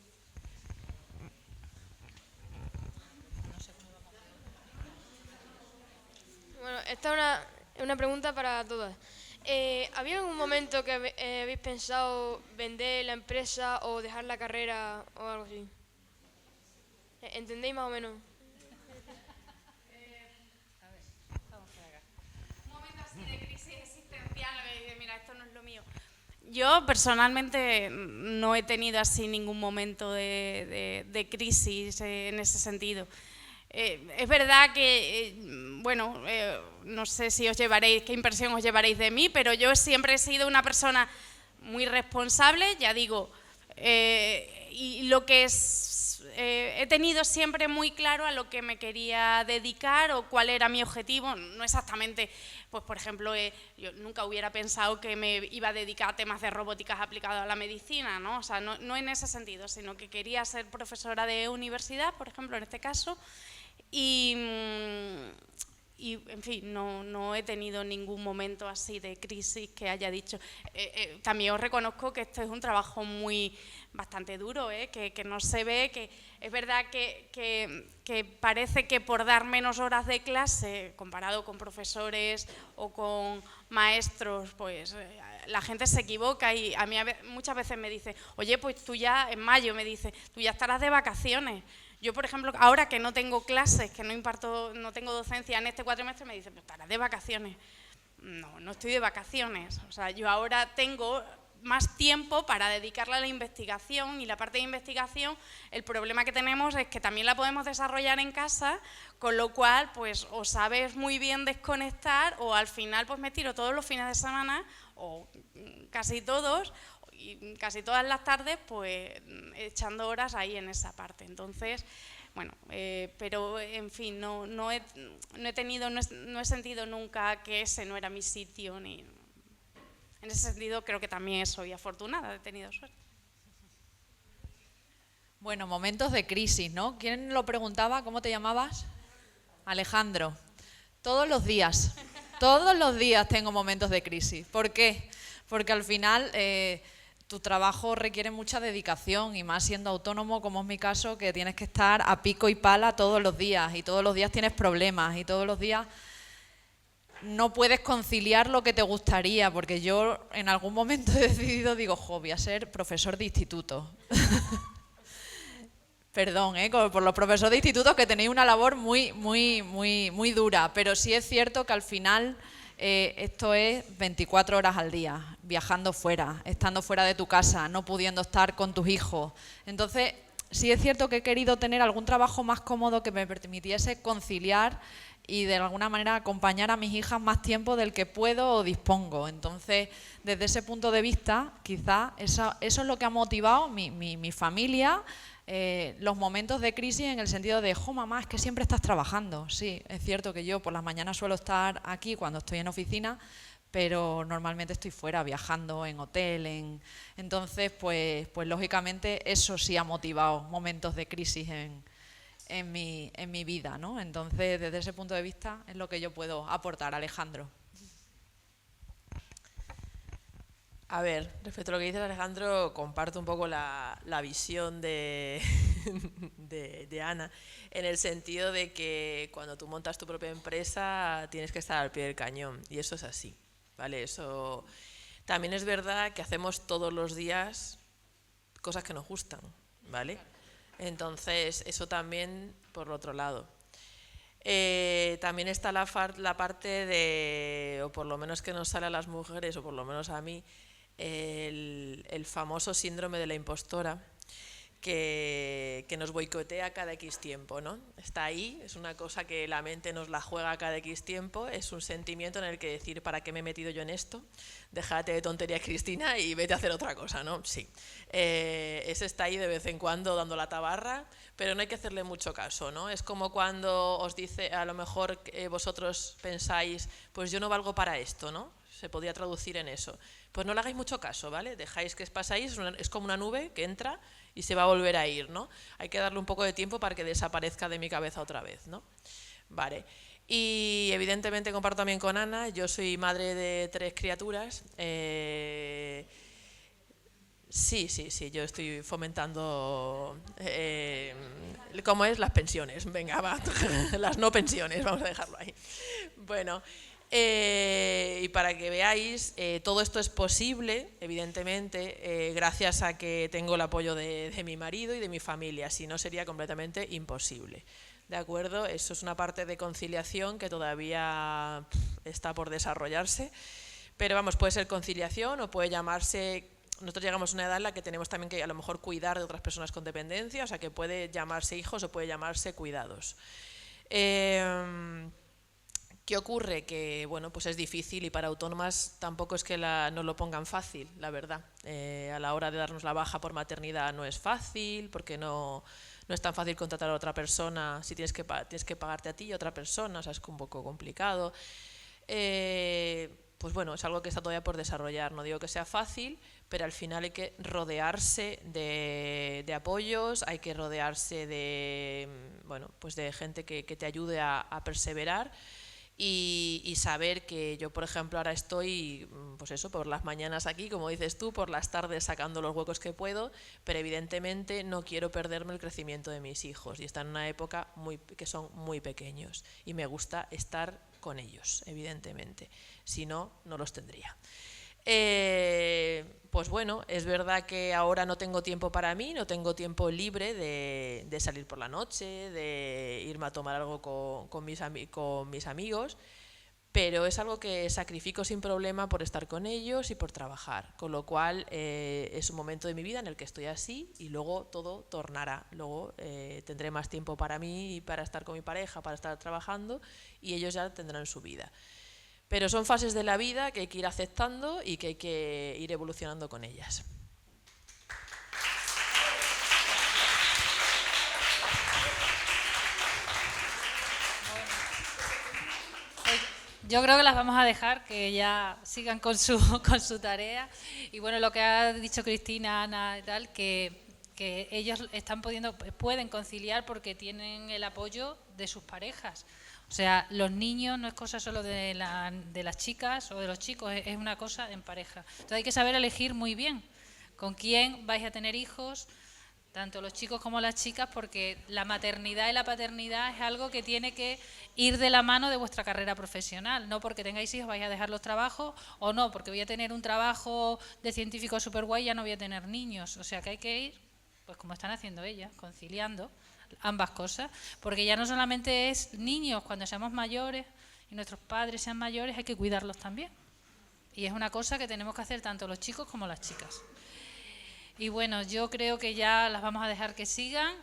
No sé cómo vamos. Bueno, esta es una pregunta para todas. ¿Había algún momento que habéis pensado vender la empresa o dejar la carrera o algo así? ¿Entendéis más o menos? Un momento así de crisis existencial, mira, esto no es lo mío. Yo personalmente no he tenido así ningún momento de crisis en ese sentido. Es verdad que, bueno, no sé si qué impresión os llevaréis de mí, pero yo siempre he sido una persona muy responsable, ya digo, y lo que he tenido siempre muy claro a lo que me quería dedicar o cuál era mi objetivo. No exactamente, pues por ejemplo, yo nunca hubiera pensado que me iba a dedicar a temas de robótica aplicadas a la medicina, ¿no? O sea, no en ese sentido, sino que quería ser profesora de universidad, por ejemplo, en este caso, y en fin, no he tenido ningún momento así de crisis que haya dicho. También os reconozco que este es un trabajo bastante duro, que no se ve, que es verdad que parece que por dar menos horas de clase, comparado con profesores o con maestros, pues la gente se equivoca y a mí muchas veces me dice, oye, pues tú ya, en mayo me dice, tú ya estarás de vacaciones. Yo, por ejemplo, ahora que no tengo clases, que no tengo docencia en este cuatrimestre, me dicen, pero estarás de vacaciones. No, no estoy de vacaciones. O sea, yo ahora tengo más tiempo para dedicarla a la investigación, y la parte de investigación, el problema que tenemos es que también la podemos desarrollar en casa, con lo cual pues o sabes muy bien desconectar o al final pues me tiro todos los fines de semana o casi todos y casi todas las tardes pues echando horas ahí en esa parte. Entonces, bueno, pero en fin, no he sentido nunca que ese no era mi sitio ni... En ese sentido, creo que también soy afortunada, he tenido suerte. Bueno, momentos de crisis, ¿no? ¿Quién lo preguntaba? ¿Cómo te llamabas? Alejandro. Todos los días tengo momentos de crisis. ¿Por qué? Porque al final tu trabajo requiere mucha dedicación y más siendo autónomo, como es mi caso, que tienes que estar a pico y pala todos los días y todos los días tienes problemas y todos los días... no puedes conciliar lo que te gustaría, porque yo en algún momento he decidido, digo, voy a ser profesor de instituto. Perdón, por los profesores de institutos que tenéis una labor muy dura, pero sí es cierto que al final esto es 24 horas al día, viajando fuera, estando fuera de tu casa, no pudiendo estar con tus hijos. Entonces, sí es cierto que he querido tener algún trabajo más cómodo que me permitiese conciliar y de alguna manera acompañar a mis hijas más tiempo del que puedo o dispongo. Entonces, desde ese punto de vista, quizá eso es lo que ha motivado mi familia, los momentos de crisis en el sentido de, mamá, es que siempre estás trabajando. Sí, es cierto que yo por las mañanas suelo estar aquí cuando estoy en oficina, pero normalmente estoy fuera, viajando en hotel. Entonces, pues lógicamente eso sí ha motivado momentos de crisis en mi vida, ¿no? Entonces, desde ese punto de vista es lo que yo puedo aportar, Alejandro. A ver, respecto a lo que dices, Alejandro, comparto un poco la visión de Ana, en el sentido de que cuando tú montas tu propia empresa tienes que estar al pie del cañón, y eso es así, ¿vale? Eso también es verdad que hacemos todos los días cosas que nos gustan, ¿vale? Entonces, eso también por otro lado. También está la parte de, o por lo menos que nos sale a las mujeres, o por lo menos a mí, el famoso síndrome de la impostora que nos boicotea cada X tiempo, ¿no? Está ahí, es una cosa que la mente nos la juega cada X tiempo, es un sentimiento en el que decir, ¿para qué me he metido yo en esto? Déjate de tonterías, Cristina, y vete a hacer otra cosa, ¿no? Sí. Ese está ahí de vez en cuando dando la tabarra, pero no hay que hacerle mucho caso, ¿no? Es como cuando os dice, a lo mejor vosotros pensáis, pues yo no valgo para esto, ¿no? Se podría traducir en eso. Pues no le hagáis mucho caso, ¿vale? Dejáis que pasáis, es como una nube que entra y se va a volver a ir, ¿no? Hay que darle un poco de tiempo para que desaparezca de mi cabeza otra vez, ¿no? Vale. Y evidentemente comparto también con Ana, yo soy madre de 3 criaturas. Sí, yo estoy fomentando, ¿cómo es? Las pensiones, venga, va, las no pensiones, vamos a dejarlo ahí. Bueno, y para que veáis, todo esto es posible, evidentemente, gracias a que tengo el apoyo de mi marido y de mi familia, si no sería completamente imposible. ¿De acuerdo? Eso es una parte de conciliación que todavía está por desarrollarse, pero vamos, puede ser conciliación o puede llamarse... Nosotros llegamos a una edad en la que tenemos también que a lo mejor cuidar de otras personas con dependencia, o sea que puede llamarse hijos o puede llamarse cuidados. ¿Qué ocurre? Que bueno, pues es difícil y para autónomas tampoco es que nos lo pongan fácil, la verdad. A la hora de darnos la baja por maternidad no es fácil, porque no es tan fácil contratar a otra persona si tienes que pagarte a ti y a otra persona, o sea, es un poco complicado. Pues bueno, es algo que está todavía por desarrollar. No digo que sea fácil, pero al final hay que rodearse de apoyos, hay que rodearse de, bueno, pues de gente que te ayude a perseverar y saber que yo, por ejemplo, ahora estoy, pues eso, por las mañanas aquí, como dices tú, por las tardes sacando los huecos que puedo, pero evidentemente no quiero perderme el crecimiento de mis hijos y están en una época que son muy pequeños y me gusta estar con ellos, evidentemente, si no, no los tendría. Pues bueno, es verdad que ahora no tengo tiempo para mí, no tengo tiempo libre de salir por la noche, de irme a tomar algo con mis amigos, pero es algo que sacrifico sin problema por estar con ellos y por trabajar, con lo cual es un momento de mi vida en el que estoy así y luego todo tornará, luego tendré más tiempo para mí y para estar con mi pareja, para estar trabajando y ellos ya tendrán su vida. Pero son fases de la vida que hay que ir aceptando y que hay que ir evolucionando con ellas. Yo creo que las vamos a dejar, que ya sigan con su tarea. Y bueno, lo que ha dicho Cristina, Ana y tal, que ellos pueden conciliar porque tienen el apoyo de sus parejas. O sea, los niños no es cosa solo de las chicas o de los chicos, es una cosa en pareja. Entonces hay que saber elegir muy bien con quién vais a tener hijos, tanto los chicos como las chicas, porque la maternidad y la paternidad es algo que tiene que ir de la mano de vuestra carrera profesional. No porque tengáis hijos vais a dejar los trabajos, o no, porque voy a tener un trabajo de científico súper guay, ya no voy a tener niños. O sea que hay que ir, pues como están haciendo ellas, conciliando ambas cosas, porque ya no solamente es niños, cuando seamos mayores y nuestros padres sean mayores hay que cuidarlos también. Y es una cosa que tenemos que hacer tanto los chicos como las chicas. Y bueno, yo creo que ya las vamos a dejar que sigan.